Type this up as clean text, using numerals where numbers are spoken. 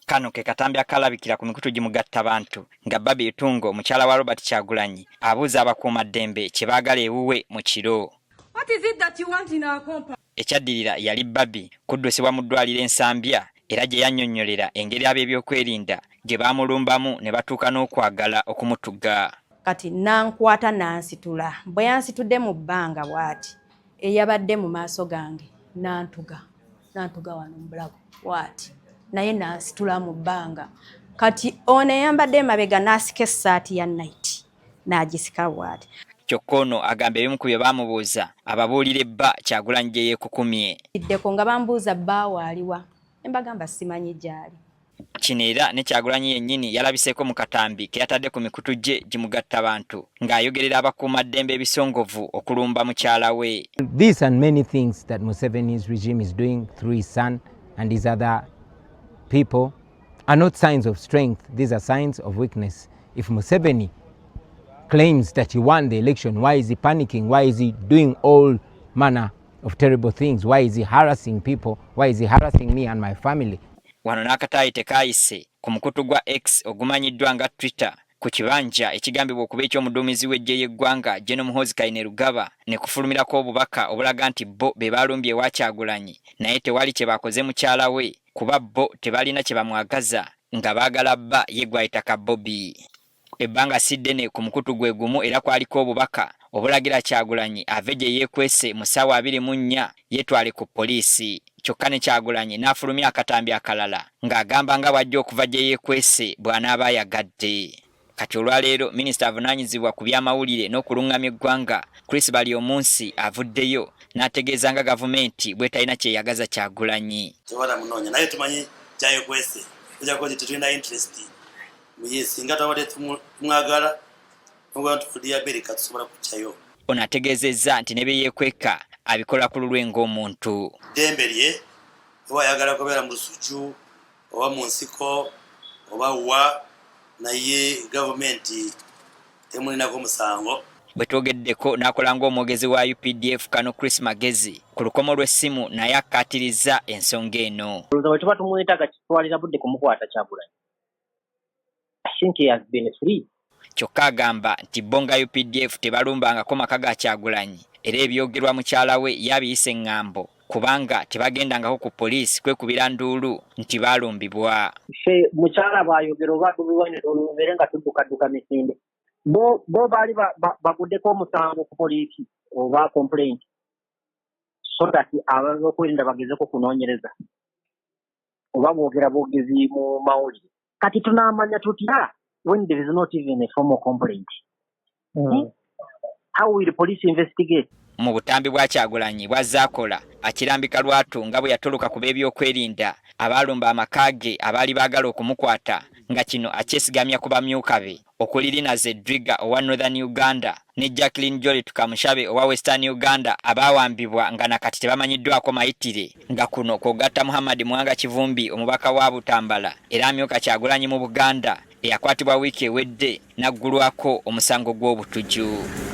Kano ke katambi akalabikira ku mikutu gimugatta bantu nga Babi Itungo mukyala wa Robert Kyagulanyi abuuza abakuumaddembe kye baagala ewuwe mu kiro. What is it that you want in our company? Ekyaddirira yali Babi kuddusibwa mu ddwaliro Ensambya era gye yannyonnyolera engeri ab'ebyokwerinda gye baamulumbamu ne batuuka n'okwagala okumutuga. Kati nankwata nansitula bwe yansitudde mu bbanga bw'ati eyabadde mu maaso gange nantuga wano mu bulago bw'ati naye nansitula mu bbanga kati ono eyambadde emabega n'asika essaati ya night n'agisika bw'ati. Kyokka ono agamba ebimu ku bye baamubuuza ababuulire bba Kyagulanyi gye yeekukumye. Iddeko nga bambuuza bba waaliwa ne mbagamba simanyi gy'ali. Kino era ne Kyagulanyi yennyini yalabiseeko mu katambi ke yatadde ku mikutu gye gimugatta bantu ng'ayogerera abakuumaddembe ebisongovu okulumba mukyala we. These and many things that Museveni's regime is doing through his son and his other people are not signs of strength. These are signs of weakness. If Museveni claims that he won the election, why is he panicking? Why is he doing all manner of terrible things? Why is he harassing people? Why is he harassing me and my family? Wano n'akataayi tekaayise ku mukutu gwa X ogumanyiddwa nga Twitter ku kibanja ekigambibwa okuba eky'omuduumizi w'eggye y'eggwanga General Muhoozi Kainerugaba ne kufulumirako obubaka obulaga nti bo be baalumbye ewa Kyagulanyi naye tewali kye bakoze mukyala we kuba bo tebalina kye bamwagaza nga baagala bba ye gwayitaka Bobby. Ebbanga si ddene ku mukutu gwe gumu era kwaliko obubaka obulagira Kyagulanyi ave gye yeekwese mu ssaawa 24 yeetwale ku poliisi. Kyokka ne Kyagulanyi n'afulumya akatambi akalala ng'agamba nga bw'ajja okuva gye yeekwese bw'anaaba ayagadde. Kati olwaleero minisita avunaanyizibwa ku by'amawulire n'okuluŋŋamya eggwanga Chris Baryomunsi avuddeyo n'ategeeza nga gavumenti bwe talina kyeyagaza Kyagulanyi. Tewala munoonya naye tumanyi kyayekwese ojja kuba tetulina interest muye singa twabadde tumwagala n'obwa tuli Amerika tusobola kukkyayo. Ono ategeezezza nti ne bye yeekweka abikola ku lulwe ng'omuntu. Ddembe lye oba ayagala kubeera mu lusuju oba mu nsiko oba wa naye gavumenti temulinako musango. Bwe twogeddeko n'akola ng'omwogezi wa UPDF Kano Chris Magezi ku lukomo lw'essimu naye akkaatiriza ensonga eno. Bwe tuba tumwetaaga kitwalira budde kumukwata Kyagulanyi. I think he has been free. Kyokka agamba nti bo nga UPDF tebalumbangako maka ga Kyagulanyi era ebyogerwa mukyala we yabiyise eŋŋambo kubanga tebagendangako ku poliisi kwekubira nduulu nti baalumbibwa. Mukyala bw'ayogera oba tubibeere nga tuddukadduka misinde bo baali baguddeko omusango ku poliisi oba complaint so that abazokwerinda bagezeko kunoonyereza oba boogera bwogezi mu mawulire kati tunaamanya tutya when there is not even a formal complaint. How will the police investigate? Mu butambi bwa Kyagulanyi bw'azaakola akirambika lwatu nga bwe yatoloka ku b'ebyokwerinda abaalumba amaka ge abaali baagala okumukwata nga kino akyesigamya ku bamyuka be okuli Lina Zedriga owa Northern Uganda ne Jacqueline Jolie Tukamushabe owa Western Uganda abaawambibwa nga nakati tebamanyiddwako mayitire nga kuno kwogatta Muhammad Mwanga Kivumbi omubaka wa Butambala era amyuka Kyagulanyi mu Buganda eyakwatibwa wiiki ewedde n'aggulwako omusango gw'obutuju.